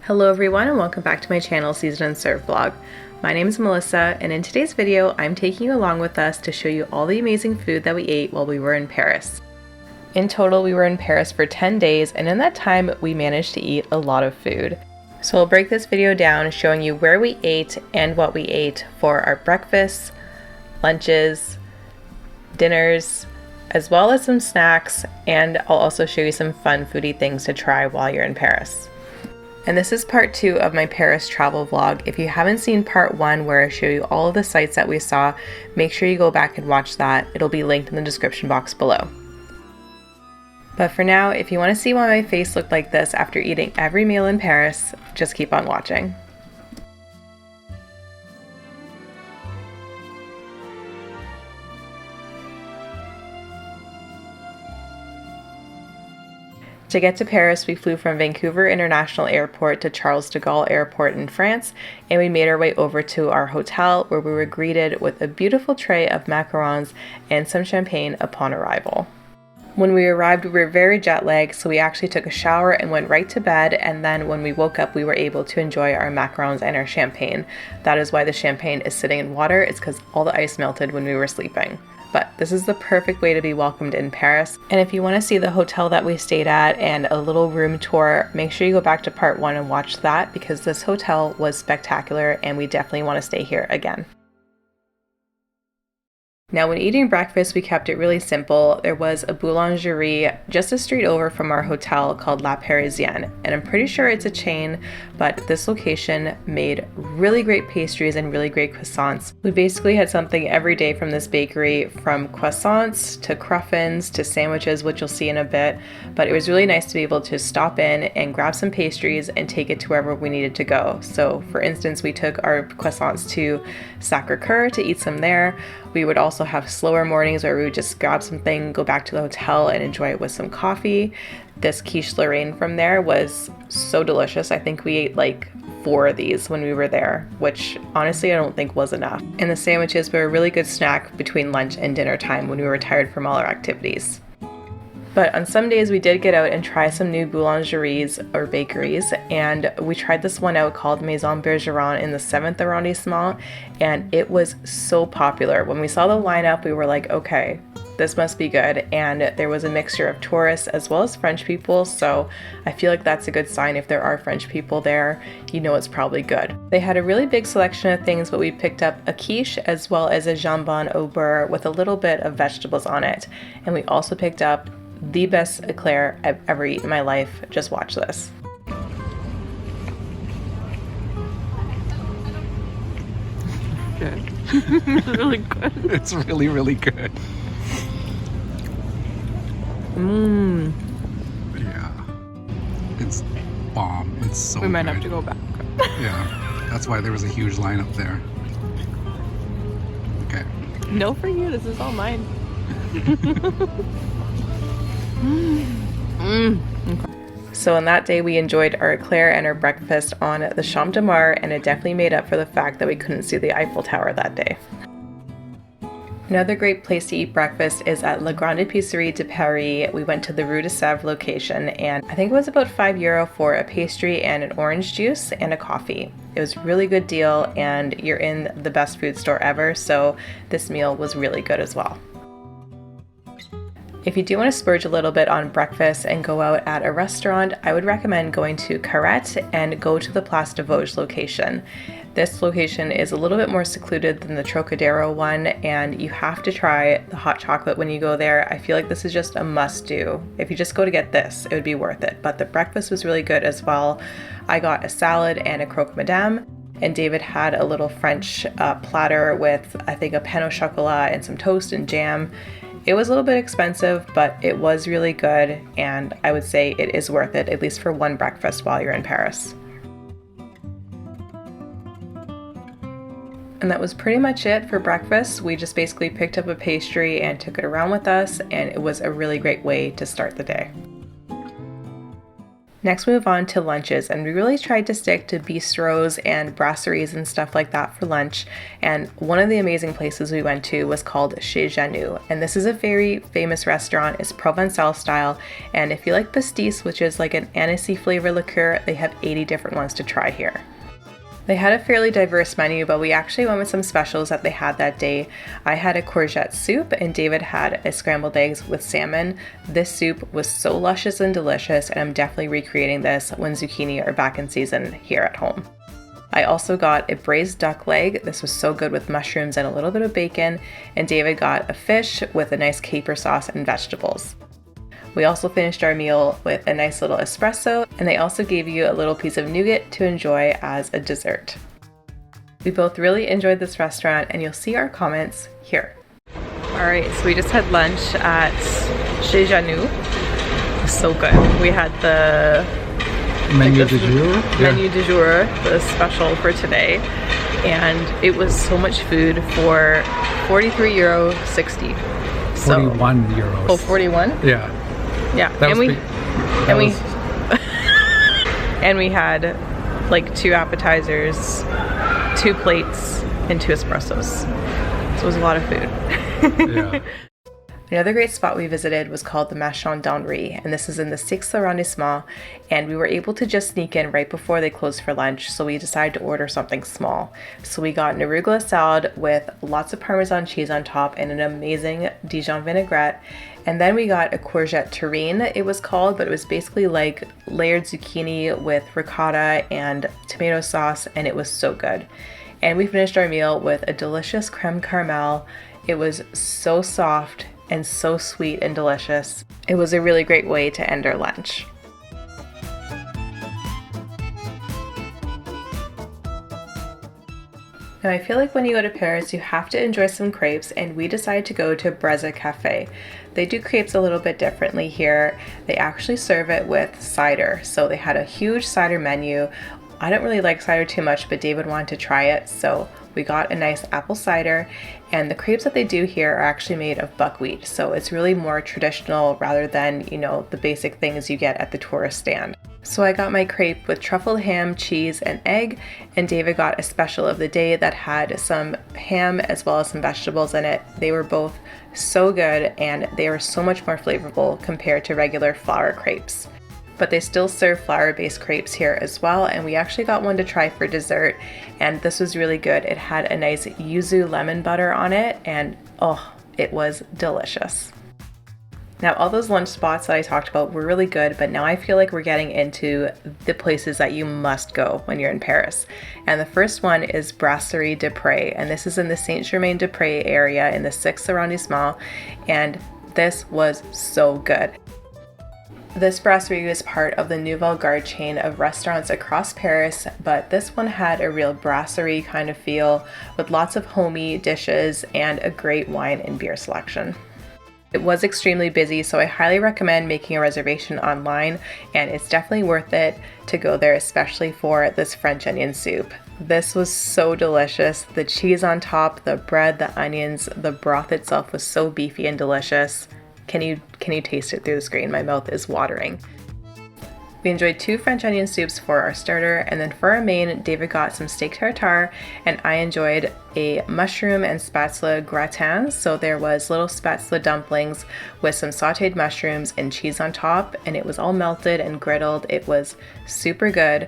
Hello everyone and welcome back to my channel Season and Serve vlog. My name is Melissa and in today's video I'm taking you along with us to show you all the amazing food that we ate while we were in Paris. In total we were in Paris for 10 days and in that time we managed to eat a lot of food. So I'll break this video down showing you where we ate and what we ate for our breakfasts, lunches, dinners, as well as some snacks, and I'll also show you some fun foodie things to try while you're in Paris. And this is part 2 of my Paris travel vlog. If you haven't seen part 1 where I show you all of the sites that we saw, make sure you go back and watch that. It'll be linked in the description box below. But for now, if you want to see why my face looked like this after eating every meal in Paris, just keep on watching. To get to Paris, we flew from Vancouver International Airport to Charles de Gaulle Airport in France, and we made our way over to our hotel where we were greeted with a beautiful tray of macarons and some champagne upon arrival. When we arrived, we were very jet lagged, so we actually took a shower and went right to bed, and then when we woke up, we were able to enjoy our macarons and our champagne. That is why the champagne is sitting in water. It's because all the ice melted when we were sleeping. But this is the perfect way to be welcomed in Paris. And if you want to see the hotel that we stayed at and a little room tour, make sure you go back to part 1 and watch that because this hotel was spectacular and we definitely want to stay here again. Now when eating breakfast, we kept it really simple. There was a boulangerie just a street over from our hotel called La Parisienne, and I'm pretty sure it's a chain, but this location made really great pastries and really great croissants. We basically had something every day from this bakery, from croissants to cruffins to sandwiches, which you'll see in a bit, but it was really nice to be able to stop in and grab some pastries and take it to wherever we needed to go. So for instance, we took our croissants to Sacré-Cœur to eat some there. We would also have slower mornings where we would just grab something, go back to the hotel and enjoy it with some coffee. This quiche Lorraine from there was so delicious. I think we ate like 4 of these when we were there, which honestly I don't think was enough. And the sandwiches were a really good snack between lunch and dinner time when we were tired from all our activities. But on some days we did get out and try some new boulangeries or bakeries, and we tried this one out called Maison Bergeron in the 7th arrondissement, and it was so popular. When we saw the lineup, we were like, okay, this must be good, and there was a mixture of tourists as well as French people, so I feel like that's a good sign. If there are French people there, you know it's probably good. They had a really big selection of things, but we picked up a quiche as well as a jambon au beurre with a little bit of vegetables on it, and we also picked up the best eclair I've ever eaten in my life. Just watch this. Good. It's really good. It's really, really good. Mmm. Yeah. It's bomb. It's so good. We might have to go back. Yeah. That's why there was a huge line up there. Okay. No for you. This is all mine. So on that day we enjoyed our eclair and our breakfast on the Champ de Mars, and it definitely made up for the fact that we couldn't see the Eiffel Tower that day. Another great place to eat breakfast is at La Grande Epicerie de Paris. We went to the Rue de Sèvres location, and I think it was about €5 for a pastry and an orange juice and a coffee. It was a really good deal, and you're in the best food store ever, so this meal was really good as well. If you do want to splurge a little bit on breakfast and go out at a restaurant, I would recommend going to Carrette and go to the Place de Vosges location. This location is a little bit more secluded than the Trocadero one, and you have to try the hot chocolate when you go there. I feel like this is just a must-do. If you just go to get this, it would be worth it. But the breakfast was really good as well. I got a salad and a croque madame, and David had a little French platter with, I think, a pain au chocolat and some toast and jam. It was a little bit expensive, but it was really good, and I would say it is worth it, at least for one breakfast while you're in Paris. And that was pretty much it for breakfast. We just basically picked up a pastry and took it around with us, and it was a really great way to start the day. Next, we move on to lunches, and we really tried to stick to bistros and brasseries and stuff like that for lunch. And one of the amazing places we went to was called Chez Janou, and this is a very famous restaurant. It's Provençal style, and if you like pastis, which is like an anisey flavor liqueur, they have 80 different ones to try here. They had a fairly diverse menu, but we actually went with some specials that they had that day. I had a courgette soup and David had a scrambled eggs with salmon. This soup was so luscious and delicious, and I'm definitely recreating this when zucchini are back in season here at home. I also got a braised duck leg. This was so good with mushrooms and a little bit of bacon, and David got a fish with a nice caper sauce and vegetables. We also finished our meal with a nice little espresso, and they also gave you a little piece of nougat to enjoy as a dessert. We both really enjoyed this restaurant, and you'll see our comments here. Alright, so we just had lunch at Chez Janou. It was so good. We had the menu du jour. Menu du jour, the special for today. And it was so much food for €43.60. 41 euros. Oh, 41? Yeah. Yeah, and we had like 2 appetizers, 2 plates, and 2 espressos. So it was a lot of food. Yeah. Another great spot we visited was called the Marchand d'Henri, and this is in the 6th arrondissement, and we were able to just sneak in right before they closed for lunch, so we decided to order something small. So we got an arugula salad with lots of Parmesan cheese on top and an amazing Dijon vinaigrette, and then we got a courgette terrine, it was called, but it was basically like layered zucchini with ricotta and tomato sauce, and it was so good. And we finished our meal with a delicious creme caramel. It was so soft and so sweet and delicious. It was a really great way to end our lunch. Now I feel like when you go to Paris, you have to enjoy some crepes, and we decided to go to Breze Cafe. They do crepes a little bit differently here. They actually serve it with cider. So they had a huge cider menu. I don't really like cider too much, but David wanted to try it, so we got a nice apple cider, and the crepes that they do here are actually made of buckwheat, so it's really more traditional rather than, you know, the basic things you get at the tourist stand. So I got my crepe with truffled ham, cheese, and egg, and David got a special of the day that had some ham as well as some vegetables in it. They were both so good, and they were so much more flavorful compared to regular flour crepes. But they still serve flour-based crepes here as well, and we actually got one to try for dessert, and this was really good. It had a nice yuzu lemon butter on it, and oh, it was delicious. Now, all those lunch spots that I talked about were really good, but now I feel like we're getting into the places that you must go when you're in Paris. And the first one is Brasserie des Prés, and this is in the Saint-Germain-des-Prés area in the 6th arrondissement, and this was so good. This brasserie is part of the Nouvelle Garde chain of restaurants across Paris, but this one had a real brasserie kind of feel with lots of homey dishes and a great wine and beer selection. It was extremely busy, so I highly recommend making a reservation online, and it's definitely worth it to go there, especially for this French onion soup. This was so delicious. The cheese on top, the bread, the onions, the broth itself was so beefy and delicious. Can you taste it through the screen? My mouth is watering. We enjoyed 2 French onion soups for our starter, and then for our main, David got some steak tartare, and I enjoyed a mushroom and spatula gratin. So there was little spatula dumplings with some sauteed mushrooms and cheese on top, and it was all melted and griddled. It was super good.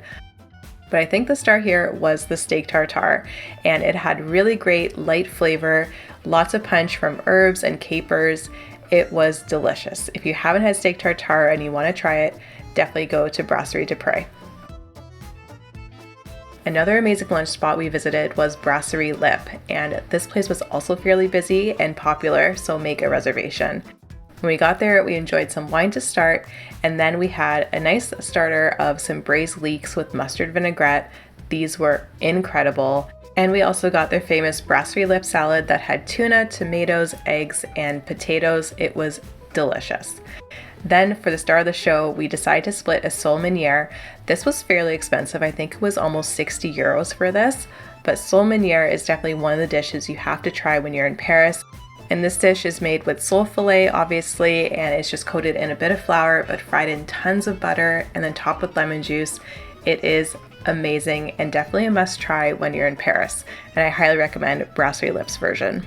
But I think the star here was the steak tartare, and it had really great light flavor, lots of punch from herbs and capers. It was delicious. If you haven't had steak tartare and you want to try it, definitely go to Brasserie des Prés. Another amazing lunch spot we visited was Brasserie Lip, and this place was also fairly busy and popular, so make a reservation. When we got there, we enjoyed some wine to start, and then we had a nice starter of some braised leeks with mustard vinaigrette. These were incredible. And we also got their famous Brasserie Lip salad that had tuna, tomatoes, eggs, and potatoes. It was delicious. Then for the star of the show, we decided to split a sole meunière. This was fairly expensive. I think it was almost 60 euros for this, but sole meunière is definitely one of the dishes you have to try when you're in Paris. And this dish is made with sole filet, obviously, and it's just coated in a bit of flour, but fried in tons of butter and then topped with lemon juice. It is amazing and definitely a must try when you're in Paris. And I highly recommend Brasserie Lips version.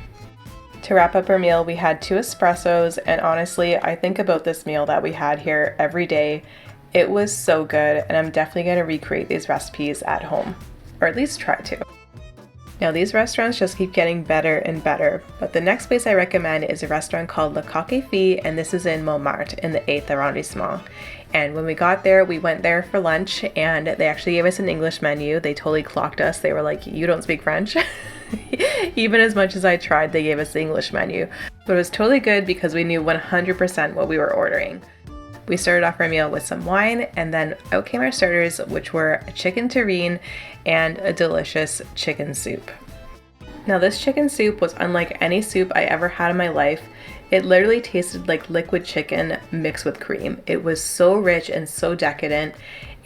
To wrap up our meal, we had 2 espressos, and honestly, I think about this meal that we had here every day. It was so good, and I'm definitely going to recreate these recipes at home, or at least try to. Now, these restaurants just keep getting better and better, but the next place I recommend is a restaurant called Le Coq-et-Fille, and this is in Montmartre in the 8th arrondissement. And when we got there, we went there for lunch, and they actually gave us an English menu. They totally clocked us. They were like, "You don't speak French?" Even as much as I tried, they gave us the English menu. But it was totally good because we knew 100% what we were ordering. We started off our meal with some wine, and then out came our starters, which were a chicken terrine and a delicious chicken soup. Now, this chicken soup was unlike any soup I ever had in my life. It literally tasted like liquid chicken mixed with cream. It was so rich and so decadent,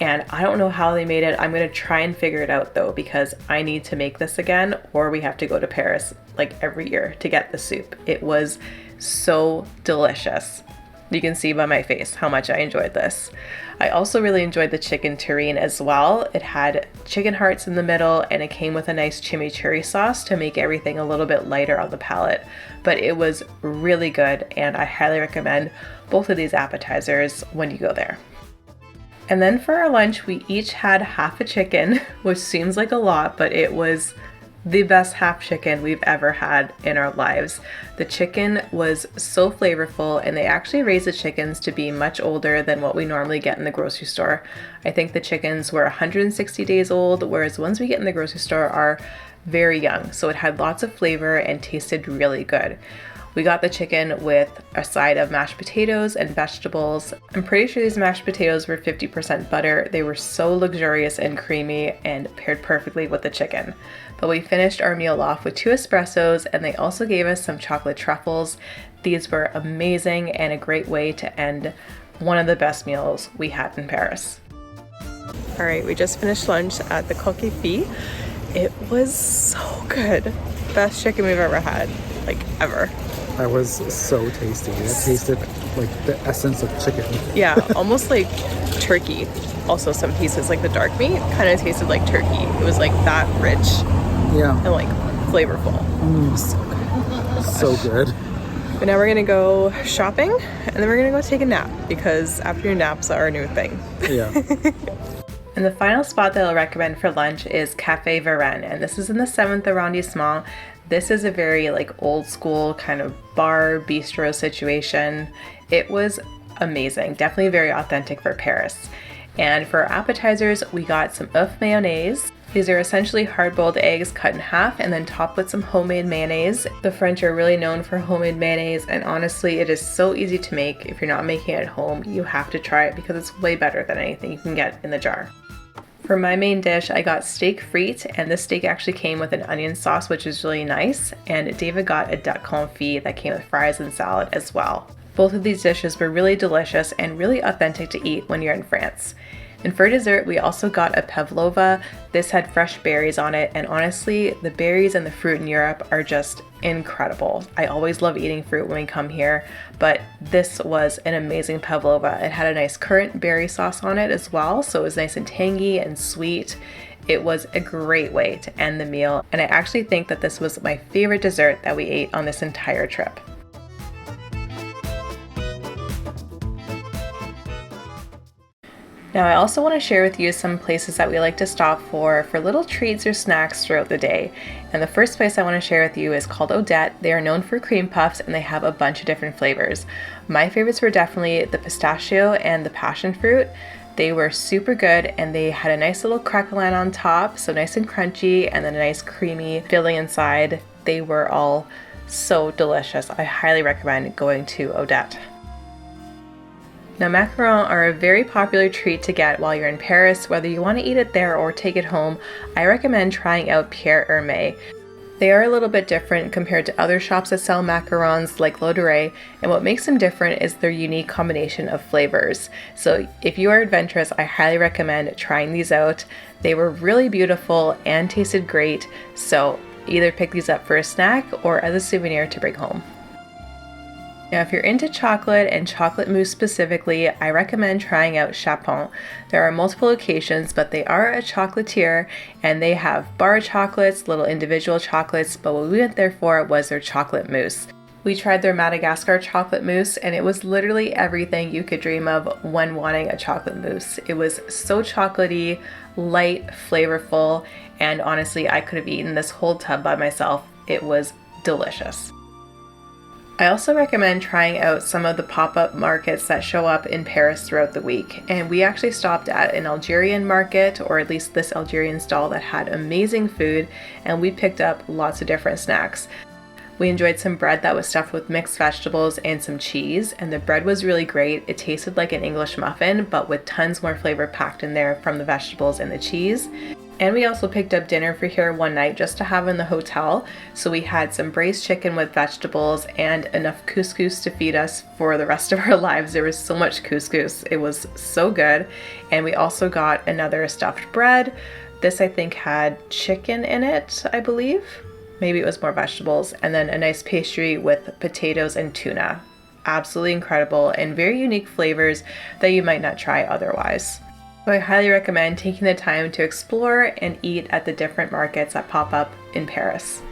and I don't know how they made it. I'm gonna try and figure it out though, because I need to make this again, or we have to go to Paris like every year to get the soup. It was so delicious. You can see by my face how much I enjoyed this. I also really enjoyed the chicken terrine as well. It had chicken hearts in the middle, and it came with a nice chimichurri sauce to make everything a little bit lighter on the palate. But it was really good, and I highly recommend both of these appetizers when you go there. And then for our lunch, we each had half a chicken, which seems like a lot, but it was the best half chicken we've ever had in our lives. The chicken was so flavorful, and they actually raised the chickens to be much older than what we normally get in the grocery store. I think the chickens were 160 days old, whereas the ones we get in the grocery store are very young. So it had lots of flavor and tasted really good. We got the chicken with a side of mashed potatoes and vegetables. I'm pretty sure these mashed potatoes were 50% butter. They were so luxurious and creamy and paired perfectly with the chicken. But we finished our meal off with 2 espressos, and they also gave us some chocolate truffles. These were amazing and a great way to end one of the best meals we had in Paris. All right, we just finished lunch at the Coq-et-Fille. It was so good. Best chicken we've ever had, like ever. That was so tasty. It tasted like the essence of chicken. Yeah, almost like turkey. Also some pieces, like the dark meat, kind of tasted like turkey. It was like that rich and like flavorful. So good. But now we're gonna go shopping, and then we're gonna go take a nap, because afternoon naps are a new thing. Yeah. And the final spot that I'll recommend for lunch is Cafe Varenne, and this is in the 7th arrondissement. This is a very like old school kind of bar bistro situation. It was amazing, definitely very authentic for Paris. And for our appetizers, we got some œuf mayonnaise. These are essentially hard-boiled eggs cut in half and then topped with some homemade mayonnaise. The French are really known for homemade mayonnaise, and honestly, it is so easy to make. If you're not making it at home, you have to try it because it's way better than anything you can get in the jar. For my main dish, I got steak frites, and this steak actually came with an onion sauce, which is really nice. And David got a duck confit that came with fries and salad as well. Both of these dishes were really delicious and really authentic to eat when you're in France. And for dessert, we also got a pavlova. This had fresh berries on it, and honestly, the berries and the fruit in Europe are just incredible. I always love eating fruit when we come here, but this was an amazing pavlova. It had a nice currant berry sauce on it as well, so it was nice and tangy and sweet. It was a great way to end the meal, and I actually think that this was my favorite dessert that we ate on this entire trip. Now, I also want to share with you some places that we like to stop for little treats or snacks throughout the day. And the first place I want to share with you is called Odette. They are known for cream puffs, and they have a bunch of different flavors. My favorites were definitely the pistachio and the passion fruit. They were super good, and they had a nice little craquelin on top, so nice and crunchy, and then a nice creamy filling inside. They were all so delicious. I highly recommend going to Odette. Now, macarons are a very popular treat to get while you're in Paris. Whether you want to eat it there or take it home, I recommend trying out Pierre Hermé. They are a little bit different compared to other shops that sell macarons like L'Odoré, and what makes them different is their unique combination of flavors. So if you are adventurous, I highly recommend trying these out. They were really beautiful and tasted great, so either pick these up for a snack or as a souvenir to bring home. Now, if you're into chocolate and chocolate mousse specifically, I recommend trying out Chapon. There are multiple locations, but they are a chocolatier and they have bar chocolates, little individual chocolates, but what we went there for was their chocolate mousse. We tried their Madagascar chocolate mousse and it was literally everything you could dream of when wanting a chocolate mousse. It was so chocolatey, light, flavorful, and honestly, I could have eaten this whole tub by myself. It was delicious. I also recommend trying out some of the pop-up markets that show up in Paris throughout the week. And we actually stopped at an Algerian market, or at least this Algerian stall that had amazing food, and we picked up lots of different snacks. We enjoyed some bread that was stuffed with mixed vegetables and some cheese, and the bread was really great. It tasted like an English muffin, but with tons more flavor packed in there from the vegetables and the cheese. And we also picked up dinner for here one night just to have in the hotel. So we had some braised chicken with vegetables and enough couscous to feed us for the rest of our lives. There was so much couscous. It was so good. And we also got another stuffed bread. This I think had chicken in it, I believe. Maybe it was more vegetables. And then a nice pastry with potatoes and tuna. Absolutely incredible and very unique flavors that you might not try otherwise. So I highly recommend taking the time to explore and eat at the different markets that pop up in Paris.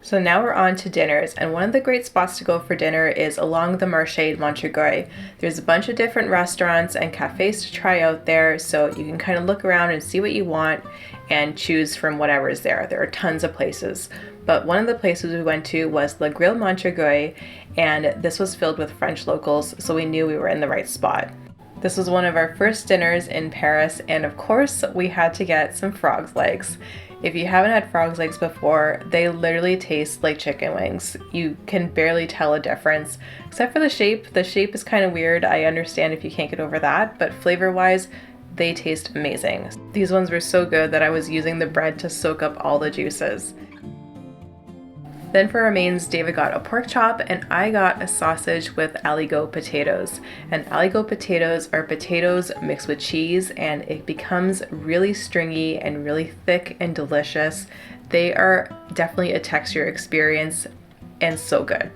So now we're on to dinners, and one of the great spots to go for dinner is along the Marché Montreuil. There's a bunch of different restaurants and cafes to try out there, so you can kind of look around and see what you want and choose from whatever is there. There are tons of places. But one of the places we went to was Le Grill Montreuil, and this was filled with French locals, so we knew we were in the right spot. This was one of our first dinners in Paris, and of course we had to get some frog's legs. If you haven't had frog's legs before, they literally taste like chicken wings. You can barely tell a difference, except for the shape. The shape is kind of weird. I understand if you can't get over that, but flavor-wise, they taste amazing. These ones were so good that I was using the bread to soak up all the juices. Then for our mains, David got a pork chop and I got a sausage with aligot potatoes. And aligot potatoes are potatoes mixed with cheese, and it becomes really stringy and really thick and delicious. They are definitely a texture experience and so good.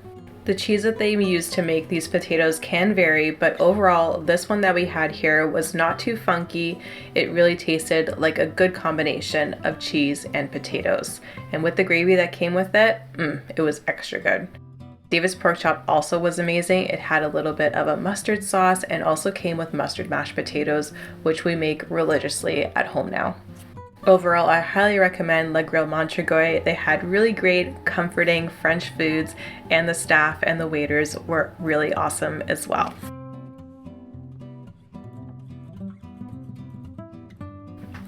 The cheese that they use to make these potatoes can vary, but overall, this one that we had here was not too funky. It really tasted like a good combination of cheese and potatoes. And with the gravy that came with it, it was extra good. David's pork chop also was amazing. It had a little bit of a mustard sauce and also came with mustard mashed potatoes, which we make religiously at home now. Overall, I highly recommend Le Grill Montreuil. They had really great, comforting French foods, and the staff and the waiters were really awesome as well.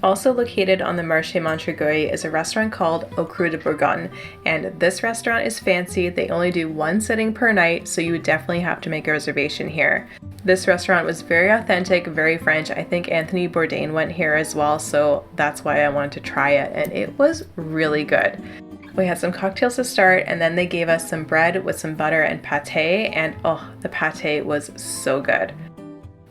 Also located on the Marché Montreuil is a restaurant called Au Cru de Bourgogne, and this restaurant is fancy. They only do one sitting per night, so you would definitely have to make a reservation here. This restaurant was very authentic, very French. I think Anthony Bourdain went here as well, so that's why I wanted to try it, and it was really good. We had some cocktails to start, and then they gave us some bread with some butter and pâté, and the pâté was so good.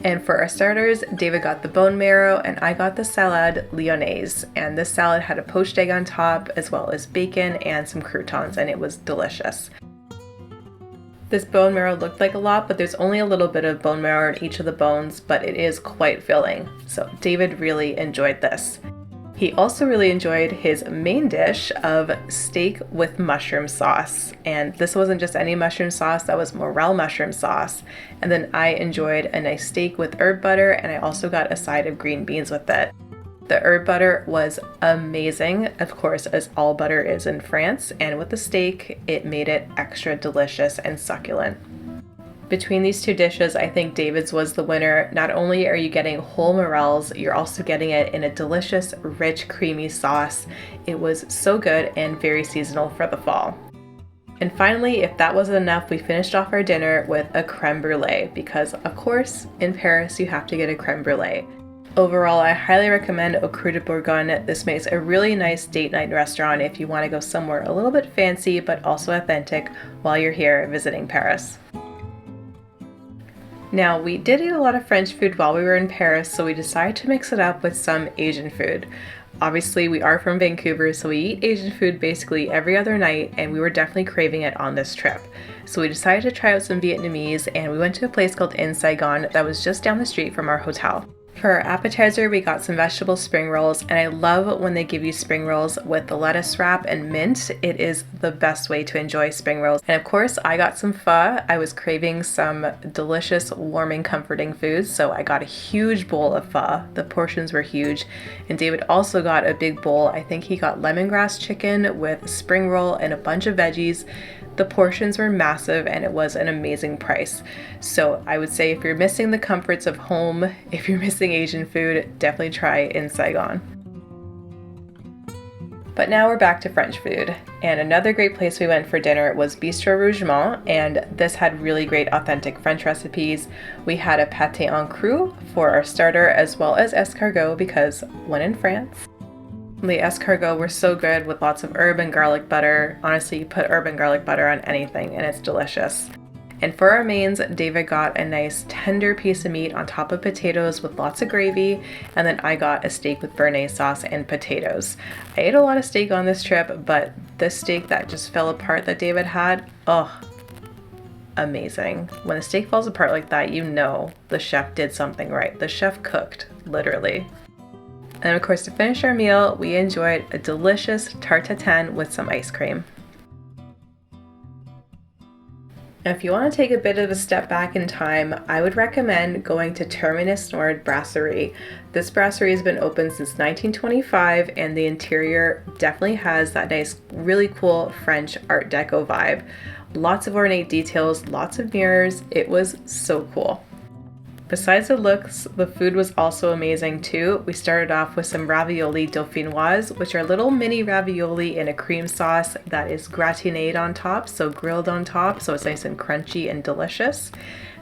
And for our starters, David got the bone marrow and I got the salade lyonnaise. And this salad had a poached egg on top as well as bacon and some croutons, and it was delicious. This bone marrow looked like a lot, but there's only a little bit of bone marrow in each of the bones, but it is quite filling. So David really enjoyed this. He also really enjoyed his main dish of steak with mushroom sauce. And this wasn't just any mushroom sauce, that was morel mushroom sauce. And then I enjoyed a nice steak with herb butter, and I also got a side of green beans with it. The herb butter was amazing, of course, as all butter is in France, and with the steak, it made it extra delicious and succulent. Between these two dishes, I think David's was the winner. Not only are you getting whole morels, you're also getting it in a delicious, rich, creamy sauce. It was so good and very seasonal for the fall. And finally, if that wasn't enough, we finished off our dinner with a creme brulee, because of course, in Paris, you have to get a creme brulee. Overall, I highly recommend Au Cru de Bourgogne. This makes a really nice date night restaurant if you want to go somewhere a little bit fancy, but also authentic while you're here visiting Paris. Now, we did eat a lot of French food while we were in Paris, so we decided to mix it up with some Asian food. Obviously, we are from Vancouver, so we eat Asian food basically every other night, and we were definitely craving it on this trip. So we decided to try out some Vietnamese, and we went to a place called In Saigon that was just down the street from our hotel. For our appetizer, we got some vegetable spring rolls, and I love when they give you spring rolls with the lettuce wrap and mint. It is the best way to enjoy spring rolls. And of course, I got some pho. I was craving some delicious, warming, comforting foods, so I got a huge bowl of pho. The portions were huge. And David also got a big bowl. I think he got lemongrass chicken with spring roll and a bunch of veggies. The portions were massive and it was an amazing price. So I would say if you're missing the comforts of home, if you're missing Asian food, definitely try In Saigon. But now we're back to French food. And another great place we went for dinner was Bistro Rougemont, and this had really great authentic French recipes. We had a pâté en croûte for our starter, as well as escargot, because when in France. The escargot were so good with lots of herb and garlic butter. Honestly, you put herb and garlic butter on anything and it's delicious. And for our mains, David got a nice tender piece of meat on top of potatoes with lots of gravy, and then I got a steak with béarnaise sauce and potatoes. I ate a lot of steak on this trip, but this steak that just fell apart that David had, oh, amazing. When a steak falls apart like that, you know the chef did something right. The chef cooked, literally. And of course, to finish our meal, we enjoyed a delicious tarte tatin with some ice cream. Now, if you want to take a bit of a step back in time, I would recommend going to Terminus Nord Brasserie. This brasserie has been open since 1925, and the interior definitely has that nice, really cool French Art Deco vibe. Lots of ornate details, lots of mirrors. It was so cool. Besides the looks, the food was also amazing too. We started off with some ravioli dauphinoise, which are little mini ravioli in a cream sauce that is gratiné on top, so grilled on top, so it's nice and crunchy and delicious.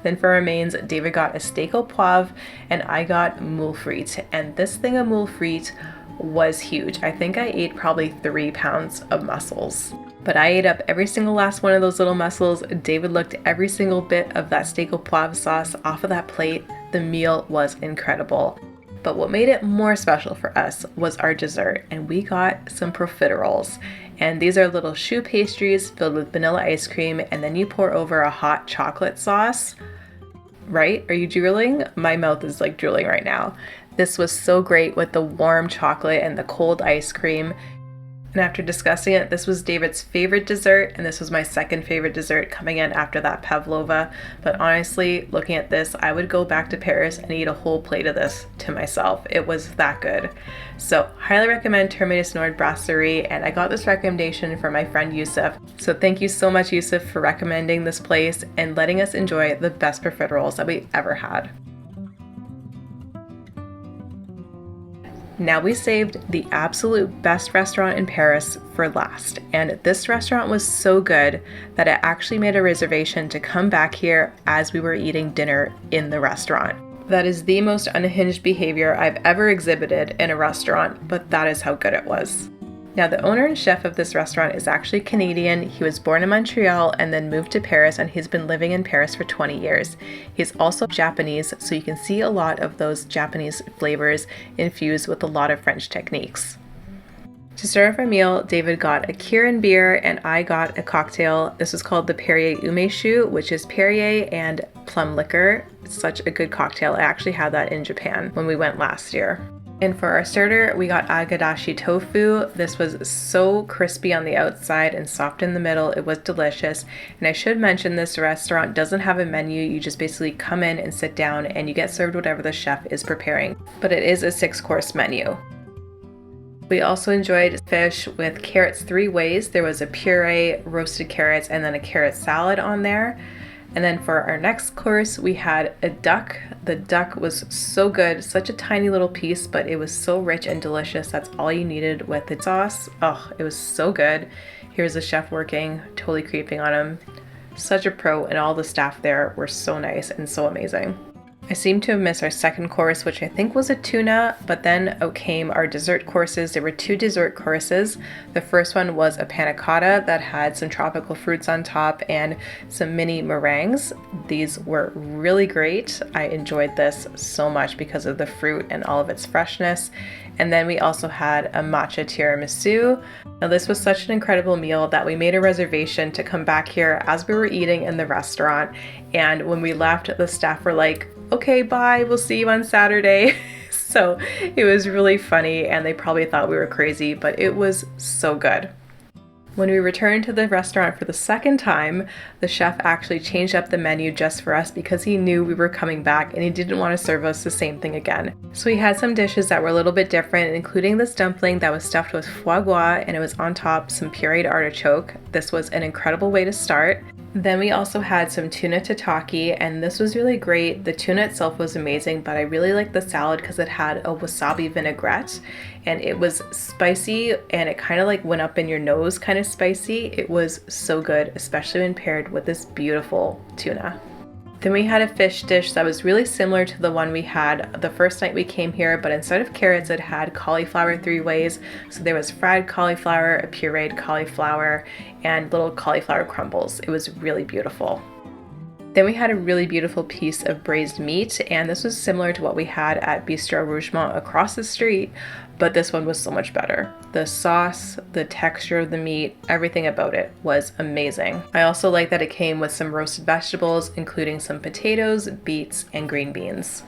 Then for our mains, David got a steak au poivre and I got moule frites. And this thing of moule frites was huge. I think I ate probably 3 pounds of mussels. But I ate up every single last one of those little mussels. David looked every single bit of that steak au poivre sauce off of that plate. The meal was incredible. But what made it more special for us was our dessert, and we got some profiteroles. And these are little choux pastries filled with vanilla ice cream, and then you pour over a hot chocolate sauce. Right? Are you drooling? My mouth is like drooling right now. This was so great with the warm chocolate and the cold ice cream. And after discussing it, this was David's favorite dessert, and this was my second favorite dessert coming in after that pavlova. But honestly, looking at this, I would go back to Paris and eat a whole plate of this to myself. It was that good. So highly recommend Terminus Nord Brasserie, and I got this recommendation from my friend Yusuf. So thank you so much, Yusuf, for recommending this place and letting us enjoy the best profiteroles that we ever had. Now we saved the absolute best restaurant in Paris for last, and this restaurant was so good that I actually made a reservation to come back here as we were eating dinner in the restaurant. That is the most unhinged behavior I've ever exhibited in a restaurant, but that is how good it was. Now, the owner and chef of this restaurant is actually Canadian. He was born in Montreal and then moved to Paris, and he's been living in Paris for 20 years. He's also Japanese, so you can see a lot of those Japanese flavors infused with a lot of French techniques. To start off our meal, David got a Kirin beer and I got a cocktail. This was called the Perrier Umeshu, which is Perrier and plum liquor. It's such a good cocktail. I actually had that in Japan when we went last year. And for our starter, we got agadashi tofu. This was so crispy on the outside and soft in the middle. It was delicious. And I should mention this restaurant doesn't have a menu. You just basically come in and sit down and you get served whatever the chef is preparing. But it is a 6-course menu. We also enjoyed fish with carrots 3 ways. There was a puree, roasted carrots, and then a carrot salad on there. And then for our next course, we had a duck. The duck was so good, such a tiny little piece, but it was so rich and delicious. That's all you needed with the sauce. Oh, it was so good. Here's the chef working, totally creeping on him. Such a pro, and all the staff there were so nice and so amazing. I seem to have missed our second course, which I think was a tuna, but then out came our dessert courses. There were 2 dessert courses. The first one was a panna cotta that had some tropical fruits on top and some mini meringues. These were really great. I enjoyed this so much because of the fruit and all of its freshness. And then we also had a matcha tiramisu. Now this was such an incredible meal that we made a reservation to come back here as we were eating in the restaurant. And when we left, the staff were like, okay, bye, we'll see you on Saturday. So it was really funny and they probably thought we were crazy, but it was so good. When we returned to the restaurant for the second time, the chef actually changed up the menu just for us because he knew we were coming back and he didn't want to serve us the same thing again. So he had some dishes that were a little bit different, including this dumpling that was stuffed with foie gras and it was on top some pureed artichoke. This was an incredible way to start. Then we also had some tuna tataki, and this was really great. The tuna itself was amazing, but I really liked the salad because it had a wasabi vinaigrette and it was spicy and it kind of like went up in your nose, kind of spicy. It was so good, especially when paired with this beautiful tuna. Then we had a fish dish that was really similar to the one we had the first night we came here, but instead of carrots, it had cauliflower 3 ways. So there was fried cauliflower, a pureed cauliflower, and little cauliflower crumbles. It was really beautiful. Then we had a really beautiful piece of braised meat, and this was similar to what we had at Bistro Rougemont across the street, but this one was so much better. The sauce, the texture of the meat, everything about it was amazing. I also like that it came with some roasted vegetables, including some potatoes, beets, and green beans.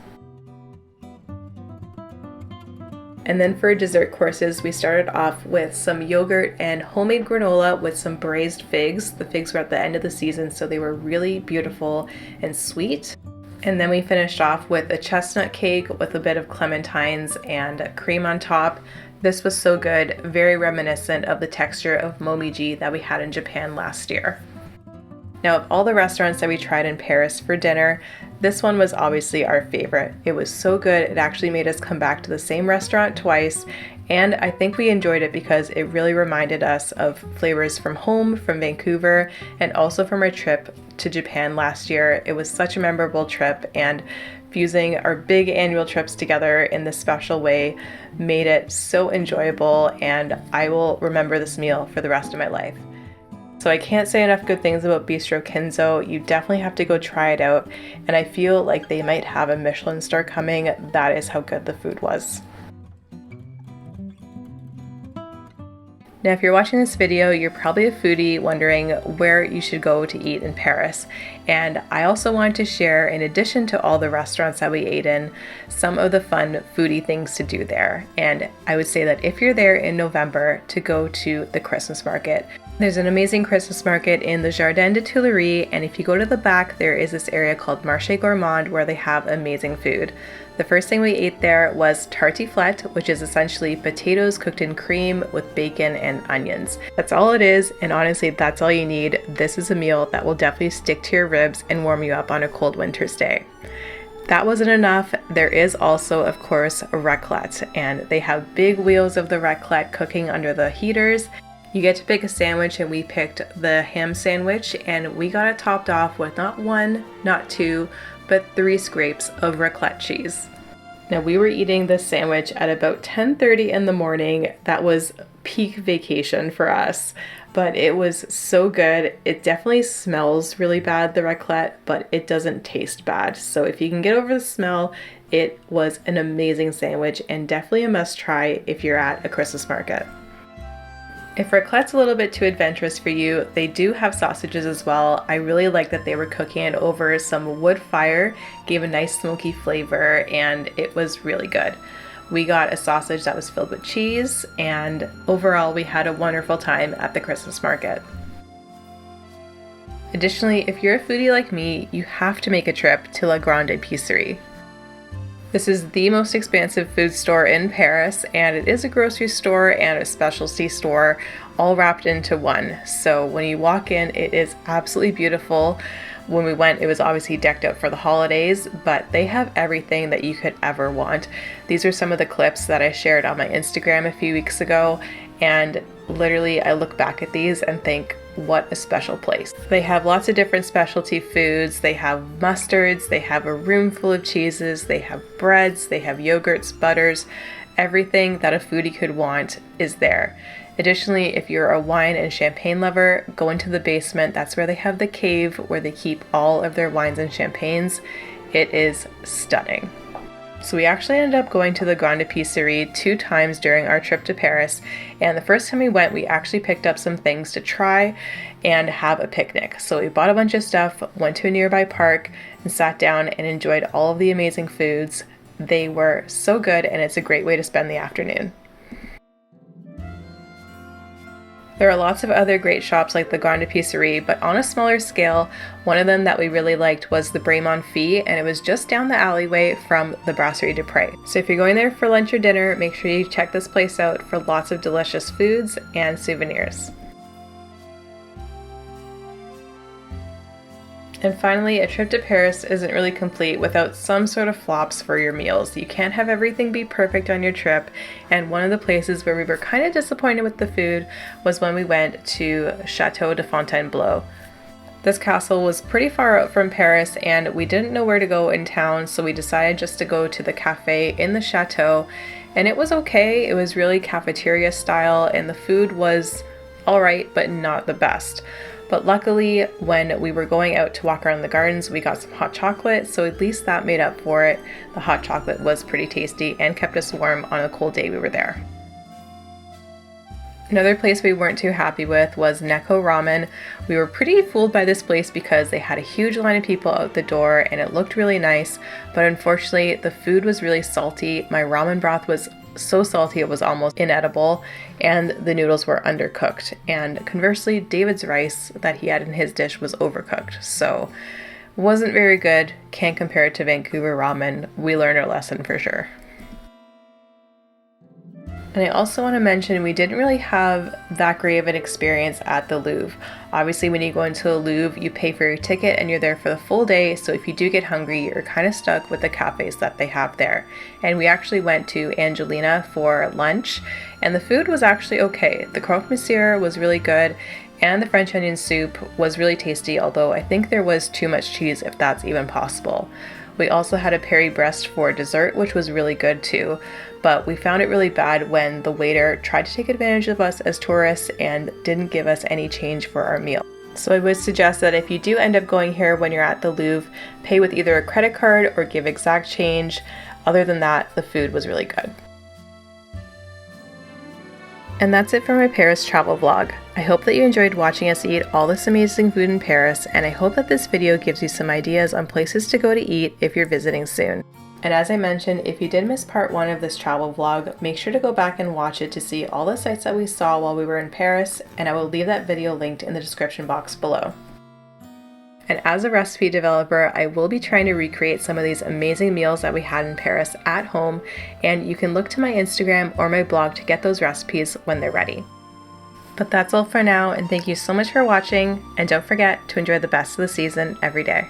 And then for dessert courses, we started off with some yogurt and homemade granola with some braised figs. The figs were at the end of the season, so they were really beautiful and sweet. And then we finished off with a chestnut cake with a bit of clementines and cream on top. This was so good, very reminiscent of the texture of momiji that we had in Japan last year. Now, of all the restaurants that we tried in Paris for dinner, this one was obviously our favorite. It was so good, it actually made us come back to the same restaurant twice, and I think we enjoyed it because it really reminded us of flavors from home, from Vancouver, and also from our trip to Japan last year. It was such a memorable trip, and fusing our big annual trips together in this special way made it so enjoyable, and I will remember this meal for the rest of my life. So I can't say enough good things about Bistro Kinzo. You definitely have to go try it out, and I feel like they might have a Michelin star coming. That is how good the food was. Now, if you're watching this video, you're probably a foodie wondering where you should go to eat in Paris. And I also want to share, in addition to all the restaurants that we ate in, some of the fun foodie things to do there. And I would say that if you're there in November, to go to the Christmas market. There's an amazing Christmas market in the Jardin des Tuileries, and if you go to the back, there is this area called Marché Gourmand where they have amazing food. The first thing we ate there was tartiflette, which is essentially potatoes cooked in cream with bacon and onions. That's all it is, and honestly, that's all you need. This is a meal that will definitely stick to your ribs and warm you up on a cold winter's day. That wasn't enough. There is also, of course, raclette, and they have big wheels of the raclette cooking under the heaters. You get to pick a sandwich, and we picked the ham sandwich, and we got it topped off with not 1, not 2, but 3 scrapes of raclette cheese. Now, we were eating this sandwich at about 10:30 in the morning. That was peak vacation for us, but it was so good. It definitely smells really bad, the raclette, but it doesn't taste bad. So if you can get over the smell, it was an amazing sandwich and definitely a must try if you're at a Christmas market. If raclette's a little bit too adventurous for you, they do have sausages as well. I really like that they were cooking it over some wood fire, gave a nice smoky flavor, and it was really good. We got a sausage that was filled with cheese, and overall we had a wonderful time at the Christmas market. Additionally, if you're a foodie like me, you have to make a trip to La Grande Epicerie. This is the most expansive food store in Paris, and it is a grocery store and a specialty store all wrapped into one. So when you walk in, it is absolutely beautiful. When we went, it was obviously decked out for the holidays, but they have everything that you could ever want. These are some of the clips that I shared on my Instagram a few weeks ago, and literally I look back at these and think, what a special place. They have lots of different specialty foods. They have mustards, they have a room full of cheeses, they have breads, they have yogurts, butters. Everything that a foodie could want is there. Additionally, if you're a wine and champagne lover, go into the basement. That's where they have the cave where they keep all of their wines and champagnes. It is stunning. So we actually ended up going to the Grande Epicerie 2 times during our trip to Paris, and the first time we went, we actually picked up some things to try and have a picnic. So we bought a bunch of stuff, went to a nearby park, and sat down and enjoyed all of the amazing foods. They were so good, and it's a great way to spend the afternoon. There are lots of other great shops like the Grande Epicerie, but on a smaller scale, one of them that we really liked was the Bremont Fee, and it was just down the alleyway from the Brasserie de Pré. So if you're going there for lunch or dinner, make sure you check this place out for lots of delicious foods and souvenirs. And finally, a trip to Paris isn't really complete without some sort of flops for your meals. You can't have everything be perfect on your trip, and one of the places where we were kind of disappointed with the food was when we went to Château de Fontainebleau. This castle was pretty far out from Paris, and we didn't know where to go in town, so we decided just to go to the cafe in the chateau, and it was okay. It was really cafeteria style, and the food was alright, but not the best. But luckily, when we were going out to walk around the gardens, we got some hot chocolate, so at least that made up for it. The hot chocolate was pretty tasty and kept us warm on a cold day we were there. Another place we weren't too happy with was Neko Ramen. We were pretty fooled by this place because they had a huge line of people out the door and it looked really nice, but unfortunately the food was really salty. My ramen broth was so salty it was almost inedible, and the noodles were undercooked. And conversely, David's rice that he had in his dish was overcooked, so wasn't very good. Can't compare it to Vancouver ramen. We learned our lesson for sure. And I also want to mention we didn't really have that great of an experience at the Louvre. Obviously, when you go into the Louvre, you pay for your ticket and you're there for the full day, so if you do get hungry, you're kind of stuck with the cafes that they have there. And we actually went to Angelina for lunch, and the food was actually okay. The croque monsieur was really good, and the French onion soup was really tasty, although I think there was too much cheese, if that's even possible. We also had a Paris Brest for dessert, which was really good too, but we found it really bad when the waiter tried to take advantage of us as tourists and didn't give us any change for our meal. So I would suggest that if you do end up going here when you're at the Louvre, pay with either a credit card or give exact change. Other than that, the food was really good. And that's it for my Paris travel vlog. I hope that you enjoyed watching us eat all this amazing food in Paris, and I hope that this video gives you some ideas on places to go to eat if you're visiting soon. And as I mentioned, if you did miss part 1 of this travel vlog, make sure to go back and watch it to see all the sights that we saw while we were in Paris, and I will leave that video linked in the description box below. And as a recipe developer, I will be trying to recreate some of these amazing meals that we had in Paris at home, and you can look to my Instagram or my blog to get those recipes when they're ready. But that's all for now, and thank you so much for watching, and don't forget to enjoy the best of the season every day.